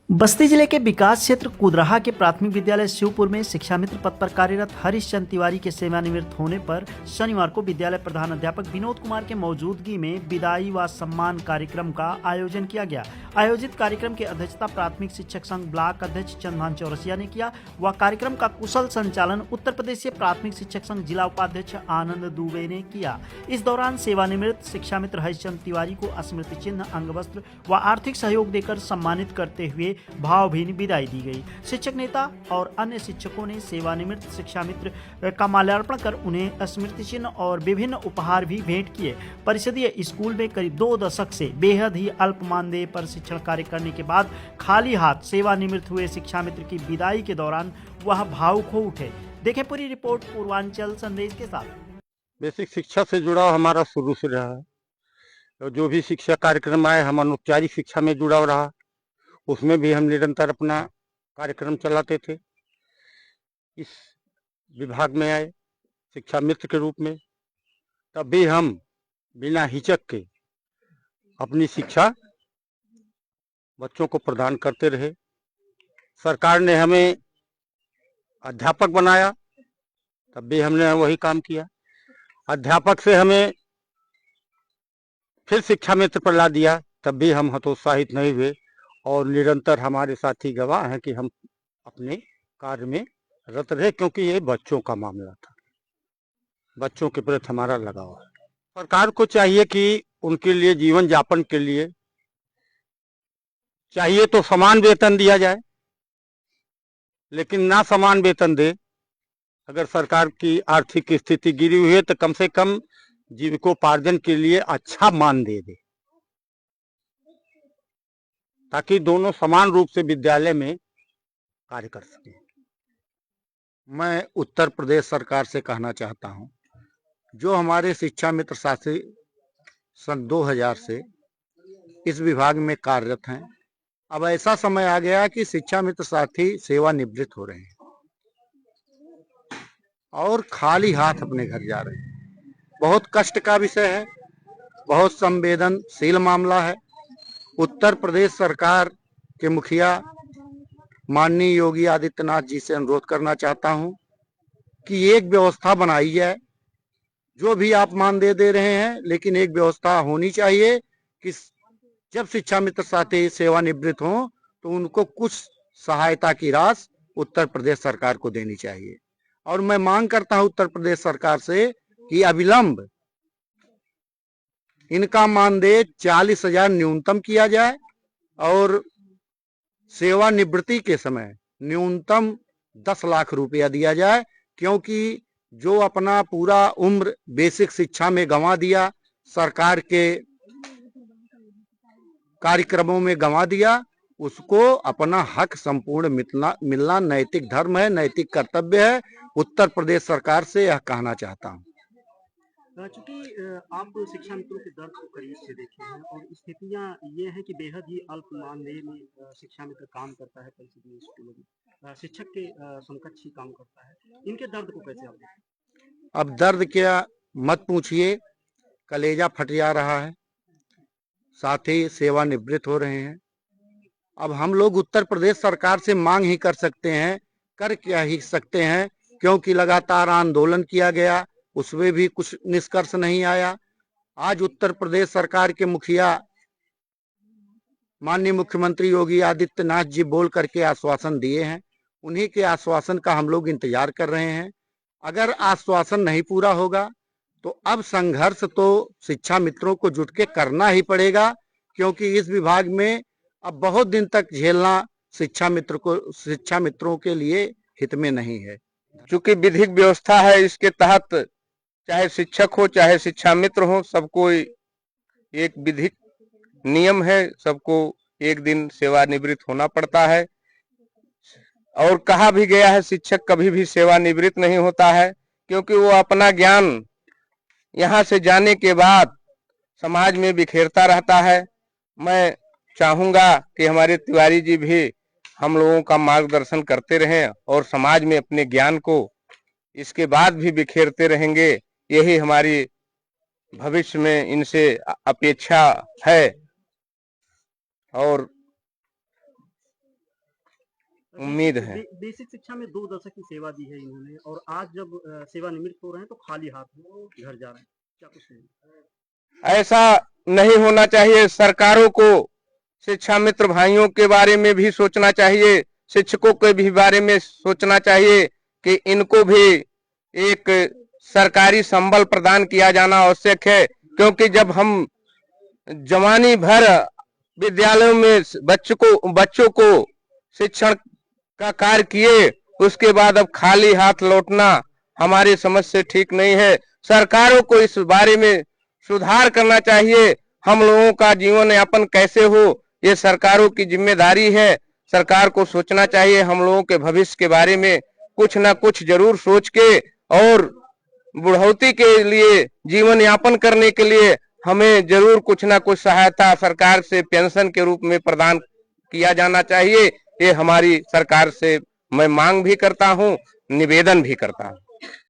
बस्ती जिले के विकास क्षेत्र कुदराहा के प्राथमिक विद्यालय शिवपुर में शिक्षा मित्र पद पर कार्यरत हरीशचंद्र तिवारी के सेवानिवृत्त होने पर शनिवार को विद्यालय प्रधान अध्यापक विनोद कुमार के मौजूदगी में विदाई व सम्मान कार्यक्रम का आयोजन किया गया। आयोजित कार्यक्रम की अध्यक्षता प्राथमिक शिक्षक संघ ब्लॉक अध्यक्ष चंद्रभान चौरसिया ने किया व कार्यक्रम का कुशल संचालन उत्तर प्रदेश से प्राथमिक शिक्षक संघ जिला उपाध्यक्ष आनंद दुबे ने किया। इस दौरान सेवानिवृत्त शिक्षा मित्र हरीशचंद्र तिवारी को स्मृति चिन्ह, अंगवस्त्र व आर्थिक सहयोग देकर सम्मानित करते हुए भावभीनी विदाई दी गई। शिक्षक नेता और अन्य शिक्षकों ने सेवानिवृत्त शिक्षा मित्र का माल्यार्पण कर उन्हें स्मृति चिन्ह और विभिन्न उपहार भी भेंट किए। परिषदीय स्कूल में करीब 2 दशक से बेहद ही अल्प मानदेय पर शिक्षण कार्य करने के बाद खाली हाथ सेवानिवृत्त हुए शिक्षा मित्र की विदाई के दौरान वह भावुक हो उठे। देखें पूरी रिपोर्ट पूर्वांचल संदेश के साथ। बेसिक शिक्षा से जुड़ाव हमारा शुरू से रहा है। तो जो भी शिक्षा कार्यक्रम आए, हम अनौपचारिक शिक्षा में जुड़ाव रहा, उसमें भी हम निरंतर अपना कार्यक्रम चलाते थे। इस विभाग में आए शिक्षा मित्र के रूप में, तब भी हम बिना हिचक के अपनी शिक्षा बच्चों को प्रदान करते रहे। सरकार ने हमें अध्यापक बनाया, तब भी हमने वही काम किया। अध्यापक से हमें फिर शिक्षा मित्र पर ला दिया, तब भी हम हतोत्साहित नहीं हुए और निरंतर हमारे साथी गवाह हैं कि हम अपने कार्य में रत रहे, क्योंकि ये बच्चों का मामला था। बच्चों के प्रति हमारा लगाव है। सरकार को चाहिए कि उनके लिए जीवन यापन के लिए चाहिए तो समान वेतन दिया जाए, लेकिन ना समान वेतन दे। अगर सरकार की आर्थिक स्थिति गिरी हुई है तो कम से कम जीविकोपार्जन के लिए अच्छा मान दे, ताकि दोनों समान रूप से विद्यालय में कार्य कर सकें। मैं उत्तर प्रदेश सरकार से कहना चाहता हूं, जो हमारे शिक्षा मित्र साथी सन 2000 से इस विभाग में कार्यरत हैं, अब ऐसा समय आ गया कि शिक्षा मित्र साथी सेवानिवृत्त हो रहे हैं और खाली हाथ अपने घर जा रहे हैं। बहुत कष्ट का विषय है, बहुत संवेदनशील मामला है। उत्तर प्रदेश सरकार के मुखिया माननीय योगी आदित्यनाथ जी से अनुरोध करना चाहता हूं कि एक व्यवस्था बनाई जाए। जो भी आप मानदेय दे रहे हैं, लेकिन एक व्यवस्था होनी चाहिए कि जब शिक्षा मित्र साथी सेवानिवृत्त हों तो उनको कुछ सहायता की राशि उत्तर प्रदेश सरकार को देनी चाहिए। और मैं मांग करता हूं उत्तर प्रदेश सरकार से कि अविलंब इनका मानदेय 40,000 न्यूनतम किया जाए और सेवानिवृत्ति के समय न्यूनतम 10 लाख रुपया दिया जाए, क्योंकि जो अपना पूरा उम्र बेसिक शिक्षा में गंवा दिया, सरकार के कार्यक्रमों में गंवा दिया, उसको अपना हक संपूर्ण मिलना नैतिक धर्म है, नैतिक कर्तव्य है। उत्तर प्रदेश सरकार से यह कहना चाहता हूं। चूंकि आप शिक्षा मित्रों के दर्द को करीब से देखे हैं और स्थितियां ये है कि बेहद ही अल्प मानदेय में शिक्षा मित्र काम करता है, परिषदीय स्कूलों में शिक्षक के समकक्ष ही काम करता है। इनके दर्द को कैसे आप देखते? अब दर्द क्या मत पूछिए, कलेजा फट जा रहा है। साथ ही सेवानिवृत्त हो रहे हैं। अब हम लोग उत्तर प्रदेश सरकार से मांग ही कर सकते हैं, कर क्या ही सकते हैं, क्योंकि लगातार आंदोलन किया गया, उसमें भी कुछ निष्कर्ष नहीं आया। आज उत्तर प्रदेश सरकार के मुखिया माननीय मुख्यमंत्री योगी आदित्यनाथ जी बोल करके आश्वासन दिए हैं, उन्हीं के आश्वासन का हम लोग इंतजार कर रहे हैं। अगर आश्वासन नहीं पूरा होगा तो अब संघर्ष तो शिक्षा मित्रों को जुट के करना ही पड़ेगा, क्योंकि इस विभाग में अब बहुत दिन तक झेलना शिक्षा मित्रों के लिए हित में नहीं है। चूंकि विधिक व्यवस्था है, इसके तहत चाहे शिक्षक हो चाहे शिक्षा मित्र हो, सबको एक विधिक नियम है, सबको एक दिन सेवानिवृत्त होना पड़ता है। और कहा भी गया है शिक्षक कभी भी सेवानिवृत्त नहीं होता है, क्योंकि वो अपना ज्ञान यहाँ से जाने के बाद समाज में बिखेरता रहता है। मैं चाहूंगा कि हमारे तिवारी जी भी हम लोगों का मार्गदर्शन करते रहें और समाज में अपने ज्ञान को इसके बाद भी बिखेरते रहेंगे। यही हमारी भविष्य में इनसे अपेक्षा है। और उम्मीद है। बेसिक शिक्षा में 2 दशक की सेवा दी है इन्होंने और आज जब सेवानिवृत्त हो रहे हैं तो खाली हाथ घर जा रहे हैं, क्या कुछ नहीं? ऐसा नहीं होना चाहिए। सरकारों को शिक्षा मित्र भाइयों के बारे में भी सोचना चाहिए, शिक्षकों के भी बारे में सोचना चाहिए कि इनको भी एक सरकारी संबल प्रदान किया जाना आवश्यक है, क्योंकि जब हम जवानी भर विद्यालयों में बच्चों को शिक्षण का कार्य किए, उसके बाद अब खाली हाथ लौटना हमारी समझ से ठीक नहीं है। सरकारों को इस बारे में सुधार करना चाहिए। हम लोगों का जीवन यापन कैसे हो, ये सरकारों की जिम्मेदारी है। सरकार को सोचना चाहिए हम लोगों के भविष्य के बारे में, कुछ न कुछ जरूर सोच के, और बुढ़ौती के लिए, जीवन यापन करने के लिए हमें जरूर कुछ न कुछ सहायता सरकार से पेंशन के रूप में प्रदान किया जाना चाहिए। ये हमारी सरकार से मैं मांग भी करता हूँ, निवेदन भी करता हूँ।